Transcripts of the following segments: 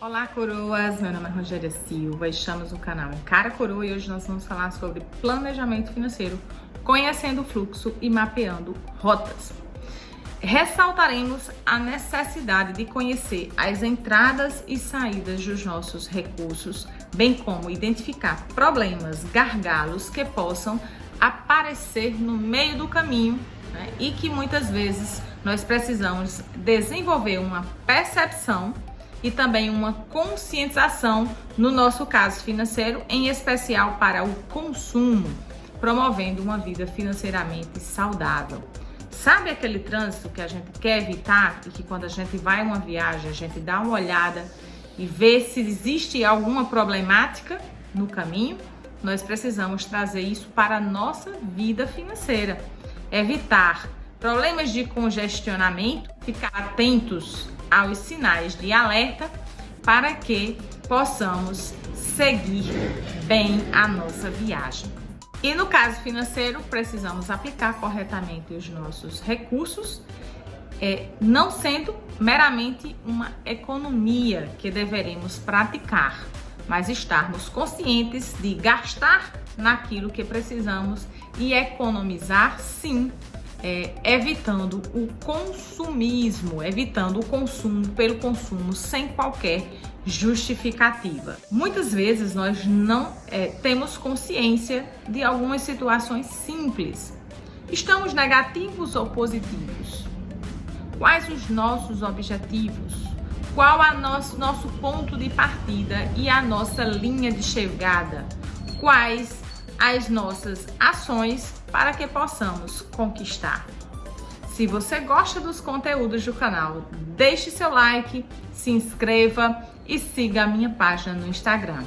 Olá, coroas! Meu nome é Rogéria Silva e estamos no canal Encara Coroa e hoje nós vamos falar sobre planejamento financeiro, conhecendo o fluxo e mapeando rotas. Ressaltaremos a necessidade de conhecer as entradas e saídas dos nossos recursos, bem como identificar problemas, gargalos que possam aparecer no meio do caminho, né? E que muitas vezes nós precisamos desenvolver uma percepção e também uma conscientização no nosso caso financeiro, em especial para o consumo, promovendo uma vida financeiramente saudável. Sabe aquele trânsito que a gente quer evitar e que quando a gente vai a uma viagem, a gente dá uma olhada e vê se existe alguma problemática no caminho? Nós precisamos trazer isso para a nossa vida financeira. Evitar problemas de congestionamento, ficar atentos aos sinais de alerta para que possamos seguir bem a nossa viagem. E no caso financeiro, precisamos aplicar corretamente os nossos recursos, não sendo meramente uma economia que deveremos praticar, mas estarmos conscientes de gastar naquilo que precisamos e economizar, sim, evitando o consumismo, evitando o consumo pelo consumo sem qualquer justificativa. Muitas vezes nós não temos consciência de algumas situações simples. Estamos negativos ou positivos? Quais os nossos objetivos? Qual é nosso ponto de partida e a nossa linha de chegada? Quais as nossas ações para que possamos conquistar? Se você gosta dos conteúdos do canal, deixe seu like, se inscreva e siga a minha página no Instagram.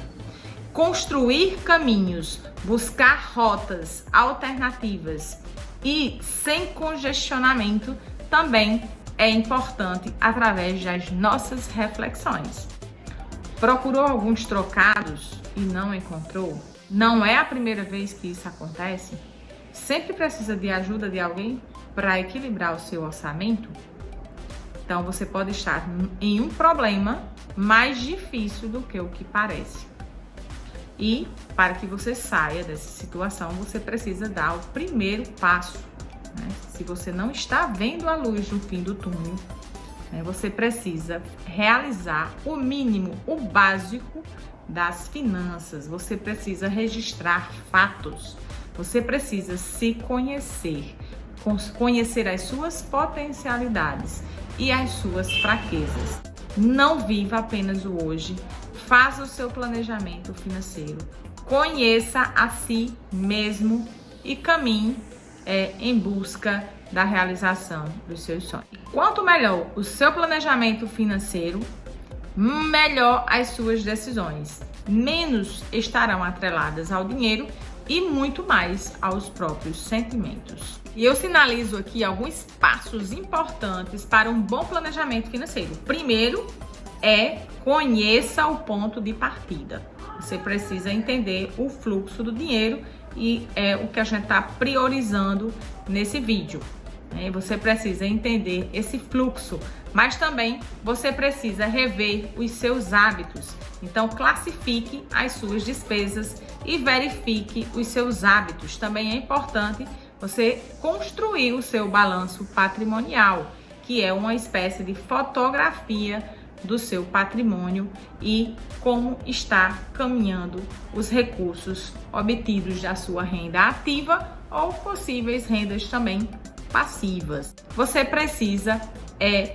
Construir caminhos, buscar rotas alternativas e sem congestionamento também é importante através das nossas reflexões. Procurou alguns trocados e não encontrou? Não é a primeira vez que isso acontece? Sempre precisa de ajuda de alguém para equilibrar o seu orçamento? Então você pode estar em um problema mais difícil do que o que parece. E para que você saia dessa situação, você precisa dar o primeiro passo, né? Se você não está vendo a luz no fim do túnel, né, você precisa realizar o mínimo, o básico das finanças. Você precisa registrar fatos. Você precisa se conhecer, conhecer as suas potencialidades e as suas fraquezas. Não viva apenas o hoje, faça o seu planejamento financeiro, conheça a si mesmo e caminhe em busca da realização dos seus sonhos. Quanto melhor o seu planejamento financeiro, melhor as suas decisões, menos estarão atreladas ao dinheiro e muito mais aos próprios sentimentos. E eu sinalizo aqui alguns passos importantes para um bom planejamento financeiro. Primeiro conheça o ponto de partida. Você precisa entender o fluxo do dinheiro e é o que a gente está priorizando nesse vídeo. Você precisa entender esse fluxo, mas também você precisa rever os seus hábitos. Então, classifique as suas despesas e verifique os seus hábitos. Também é importante você construir o seu balanço patrimonial, que é uma espécie de fotografia do seu patrimônio e como está caminhando os recursos obtidos da sua renda ativa ou possíveis rendas também passivas. Você precisa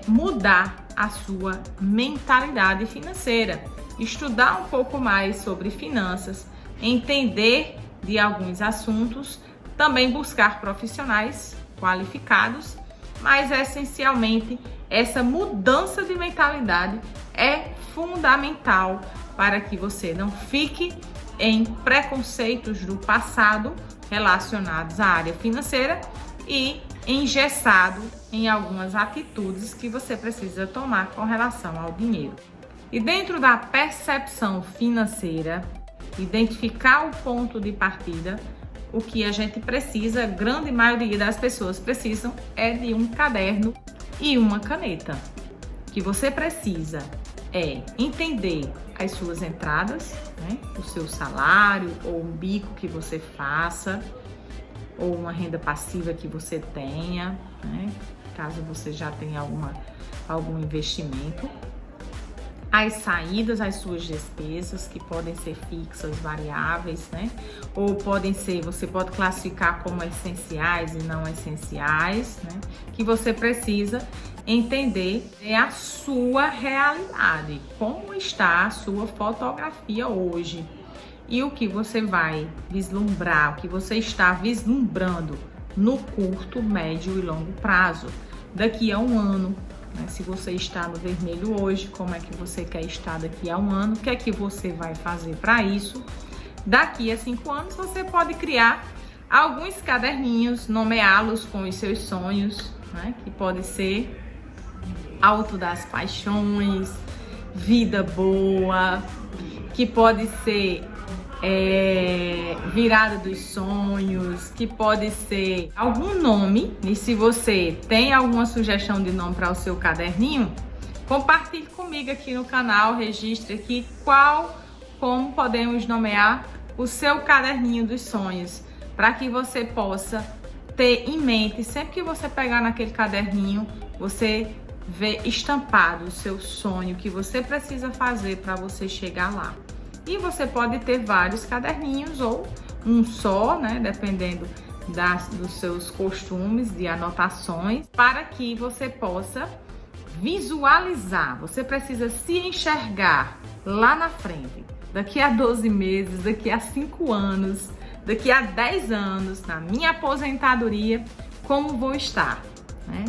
mudar a sua mentalidade financeira, estudar um pouco mais sobre finanças, entender de alguns assuntos, também buscar profissionais qualificados, mas essencialmente essa mudança de mentalidade é fundamental para que você não fique em preconceitos do passado relacionados à área financeira e engessado em algumas atitudes que você precisa tomar com relação ao dinheiro. E dentro da percepção financeira, identificar o ponto de partida, o que a gente precisa, a grande maioria das pessoas precisam, é de um caderno e uma caneta. Que você precisa é entender as suas entradas, né? O seu salário ou um bico que você faça, ou uma renda passiva que você tenha, né? Caso você já tenha algum investimento. As saídas, as suas despesas, que podem ser fixas, variáveis, né? Ou podem ser, você pode classificar como essenciais e não essenciais, né? Que você precisa entender a sua realidade, como está a sua fotografia hoje e o que você vai vislumbrar, o que você está vislumbrando no curto, médio e longo prazo, daqui a um ano. Se você está no vermelho hoje, como é que você quer estar daqui a um ano? O que é que você vai fazer para isso? Daqui a 5 anos, você pode criar alguns caderninhos, nomeá-los com os seus sonhos, né? Que pode ser Alto das Paixões, Vida Boa, que pode ser Virada dos Sonhos, que pode ser algum nome. E se você tem alguma sugestão de nome para o seu caderninho, compartilhe comigo aqui no canal, registre aqui como podemos nomear o seu caderninho dos sonhos, para que você possa ter em mente, sempre que você pegar naquele caderninho, você vê estampado o seu sonho que você precisa fazer para você chegar lá. E você pode ter vários caderninhos ou um só, né? Dependendo dos seus costumes de anotações, para que você possa visualizar. Você precisa se enxergar lá na frente, daqui a 12 meses, daqui a 5 anos, daqui a 10 anos, na minha aposentadoria, como vou estar, né?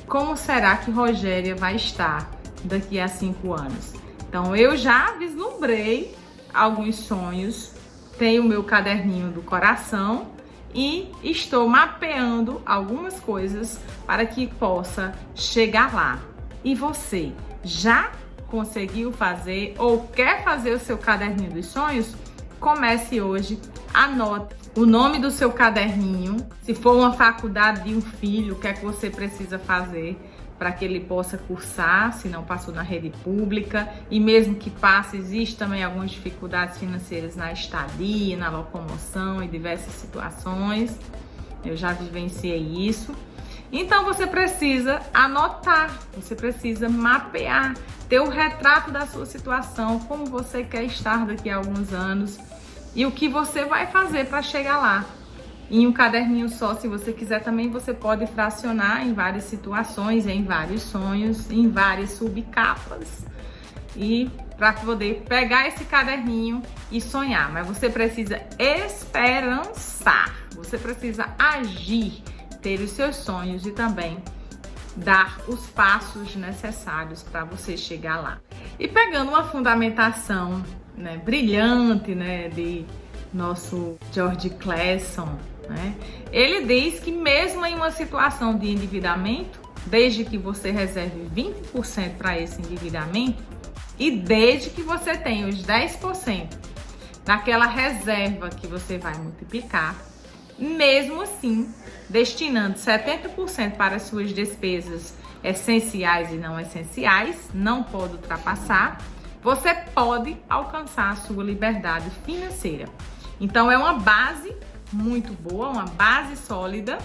Como será que Rogéria vai estar daqui a 5 anos? Então, eu já vislumbrei alguns sonhos, tenho o meu caderninho do coração e estou mapeando algumas coisas para que possa chegar lá. E você já conseguiu fazer ou quer fazer o seu caderninho dos sonhos? Comece hoje, anote o nome do seu caderninho, se for uma faculdade de um filho, o que é que você precisa fazer para que ele possa cursar, se não passou na rede pública, e mesmo que passe, existe também algumas dificuldades financeiras na estadia, na locomoção e diversas situações. Eu já vivenciei isso. Então você precisa anotar, você precisa mapear, ter o retrato da sua situação, como você quer estar daqui a alguns anos e o que você vai fazer para chegar lá. Em um caderninho só, se você quiser também, você pode fracionar em várias situações, em vários sonhos, em várias subcapas. E para poder pegar esse caderninho e sonhar. Mas você precisa esperançar, você precisa agir, ter os seus sonhos e também dar os passos necessários para você chegar lá. E pegando uma fundamentação, né, brilhante, né, de nosso George Clason, né? Ele diz que mesmo em uma situação de endividamento, desde que você reserve 20% para esse endividamento e desde que você tenha os 10% daquela reserva que você vai multiplicar, mesmo assim, destinando 70% para as suas despesas essenciais e não essenciais, não pode ultrapassar, você pode alcançar a sua liberdade financeira. Então é uma base muito boa, uma base sólida,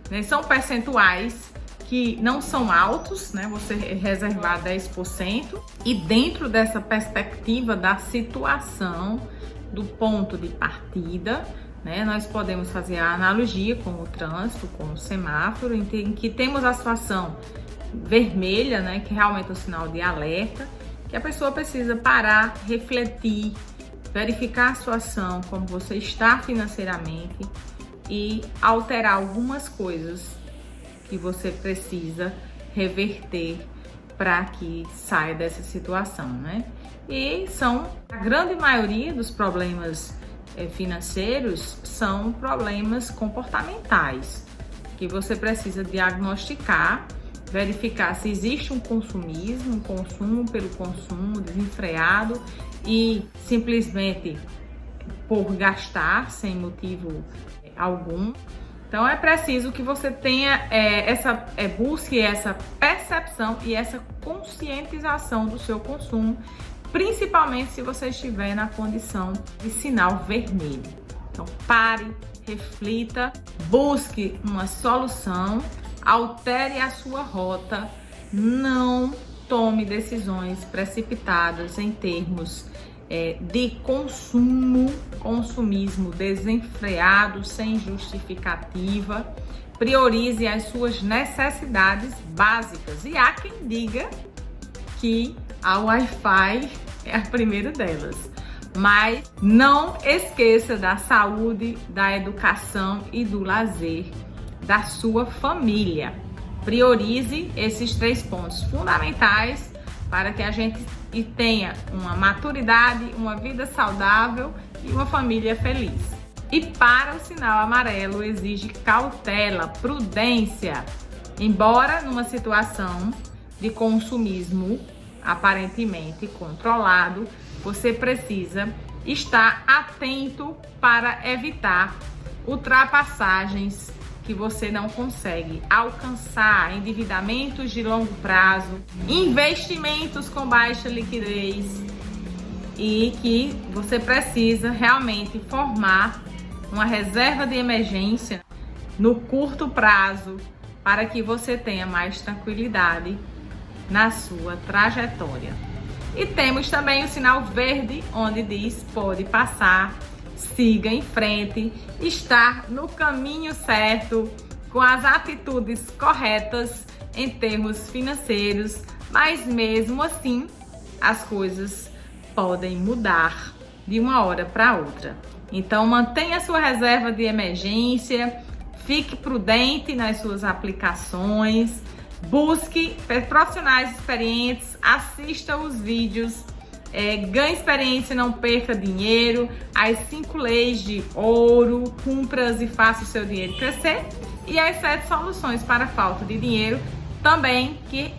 né? São percentuais que não são altos, né? Você reservar 10% e dentro dessa perspectiva da situação, do ponto de partida, né? Nós podemos fazer a analogia com o trânsito, com o semáforo, em que temos a situação vermelha, né? Que realmente é o sinal de alerta, que a pessoa precisa parar, refletir, verificar a sua ação, como você está financeiramente e alterar algumas coisas que você precisa reverter para que saia dessa situação, né? E a grande maioria dos problemas financeiros são problemas comportamentais, que você precisa diagnosticar, verificar se existe um consumismo, um consumo pelo consumo desenfreado e simplesmente por gastar sem motivo algum. Então é preciso que você tenha busque essa percepção e essa conscientização do seu consumo, principalmente se você estiver na condição de sinal vermelho. Então pare, reflita, busque uma solução, altere a sua rota, não tome decisões precipitadas em termos de consumismo desenfreado, sem justificativa. Priorize as suas necessidades básicas. E há quem diga que a Wi-Fi é a primeira delas. Mas não esqueça da saúde, da educação e do lazer da sua família. Priorize esses 3 pontos fundamentais para que a gente tenha uma maturidade, uma vida saudável e uma família feliz. E para o sinal amarelo exige cautela, prudência. Embora numa situação de consumismo aparentemente controlado, você precisa estar atento para evitar ultrapassagens que você não consegue alcançar, endividamentos de longo prazo, investimentos com baixa liquidez, e que você precisa realmente formar uma reserva de emergência no curto prazo para que você tenha mais tranquilidade na sua trajetória. E temos também o sinal verde, onde diz pode passar, siga em frente, estar no caminho certo, com as atitudes corretas em termos financeiros, mas mesmo assim as coisas podem mudar de uma hora para outra. Então mantenha sua reserva de emergência, fique prudente nas suas aplicações, busque profissionais experientes, assista os vídeos, ganhe experiência, não perca dinheiro, as 5 leis de ouro, cumpra-as e faça o seu dinheiro crescer, e as 7 soluções para a falta de dinheiro também, que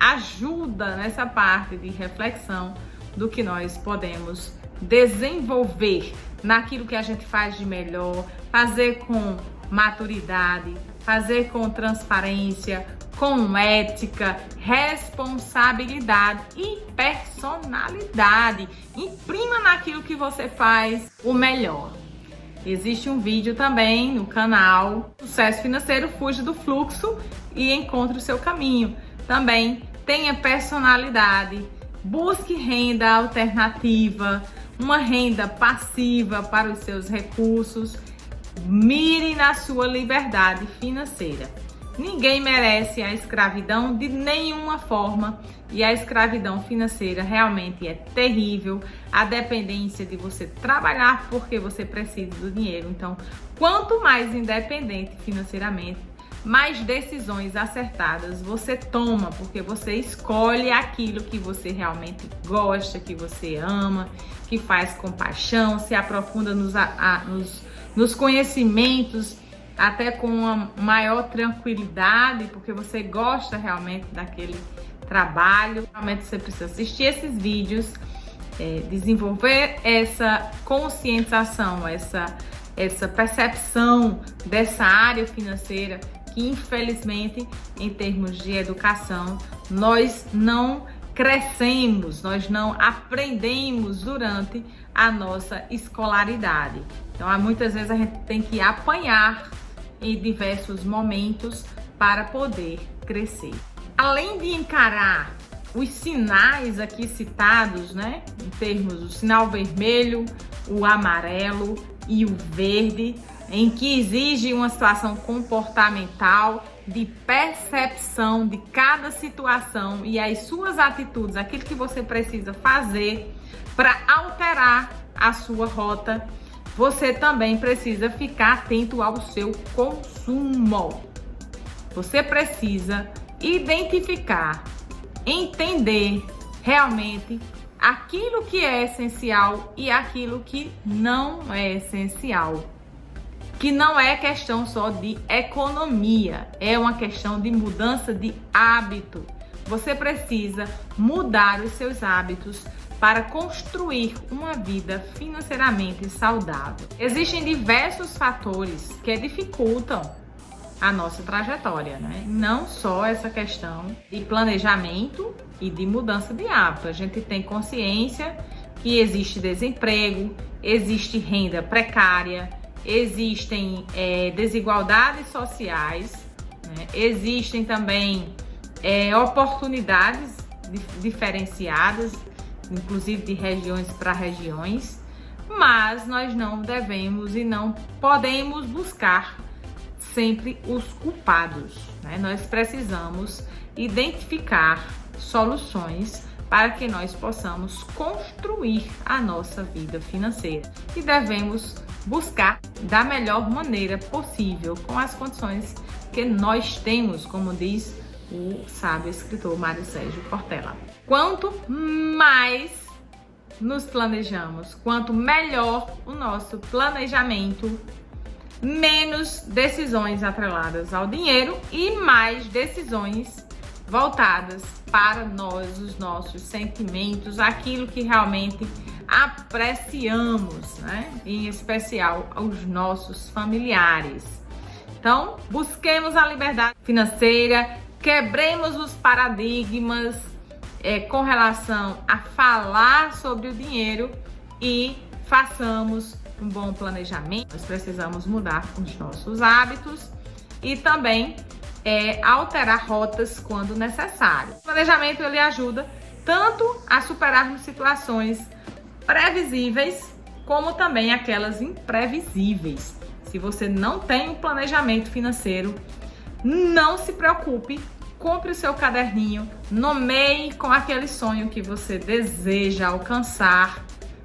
ajuda nessa parte de reflexão do que nós podemos desenvolver naquilo que a gente faz de melhor, fazer com maturidade, fazer com transparência, com ética, responsabilidade e personalidade. Imprima naquilo que você faz o melhor. Existe um vídeo também no canal Sucesso Financeiro, fuja do fluxo e encontre o seu caminho. Também tenha personalidade, busque renda alternativa, uma renda passiva para os seus recursos, mire na sua liberdade financeira. Ninguém merece a escravidão de nenhuma forma, e a escravidão financeira realmente é terrível, a dependência de você trabalhar porque você precisa do dinheiro. Então, quanto mais independente financeiramente, mais decisões acertadas você toma, porque você escolhe aquilo que você realmente gosta, que você ama, que faz com paixão, se aprofunda nos conhecimentos, até com uma maior tranquilidade, porque você gosta realmente daquele trabalho. Realmente você precisa assistir esses vídeos, desenvolver essa conscientização, essa percepção dessa área financeira, que infelizmente, em termos de educação, nós não crescemos, nós não aprendemos durante a nossa escolaridade. Então, muitas vezes a gente tem que apanhar em diversos momentos para poder crescer. Além de encarar os sinais aqui citados, né, em termos do sinal vermelho, o amarelo e o verde, em que exige uma situação comportamental de percepção de cada situação e as suas atitudes, aquilo que você precisa fazer para alterar a sua rota, você também precisa ficar atento ao seu consumo. Você precisa identificar, entender realmente aquilo que é essencial e aquilo que não é essencial. Que não é questão só de economia, é uma questão de mudança de hábito. Você precisa mudar os seus hábitos para construir uma vida financeiramente saudável. Existem diversos fatores que dificultam a nossa trajetória, né? Não só essa questão de planejamento e de mudança de hábito. A gente tem consciência que existe desemprego, existe renda precária, existem desigualdades sociais, né? Existem também oportunidades diferenciadas, inclusive de regiões para regiões, mas nós não devemos e não podemos buscar sempre os culpados, né? Nós precisamos identificar soluções para que nós possamos construir a nossa vida financeira e devemos buscar da melhor maneira possível com as condições que nós temos, como diz o sábio escritor Mário Sérgio Cortella. Quanto mais nos planejamos, quanto melhor o nosso planejamento, menos decisões atreladas ao dinheiro e mais decisões voltadas para nós, os nossos sentimentos, aquilo que realmente apreciamos, né? Em especial aos nossos familiares. Então, busquemos a liberdade financeira, quebremos os paradigmas com relação a falar sobre o dinheiro e façamos um bom planejamento. Nós precisamos mudar os nossos hábitos e também alterar rotas quando necessário. O planejamento ele ajuda tanto a superarmos situações previsíveis como também aquelas imprevisíveis. Se você não tem um planejamento financeiro, não se preocupe, compre o seu caderninho, nomeie com aquele sonho que você deseja alcançar,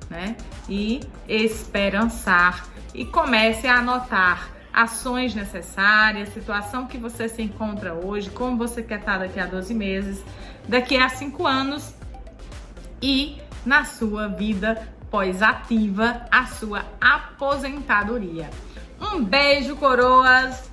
né? E esperançar e comece a anotar ações necessárias, situação que você se encontra hoje, como você quer estar daqui a 12 meses, daqui a 5 anos e na sua vida pós-ativa, a sua aposentadoria. Um beijo, coroas!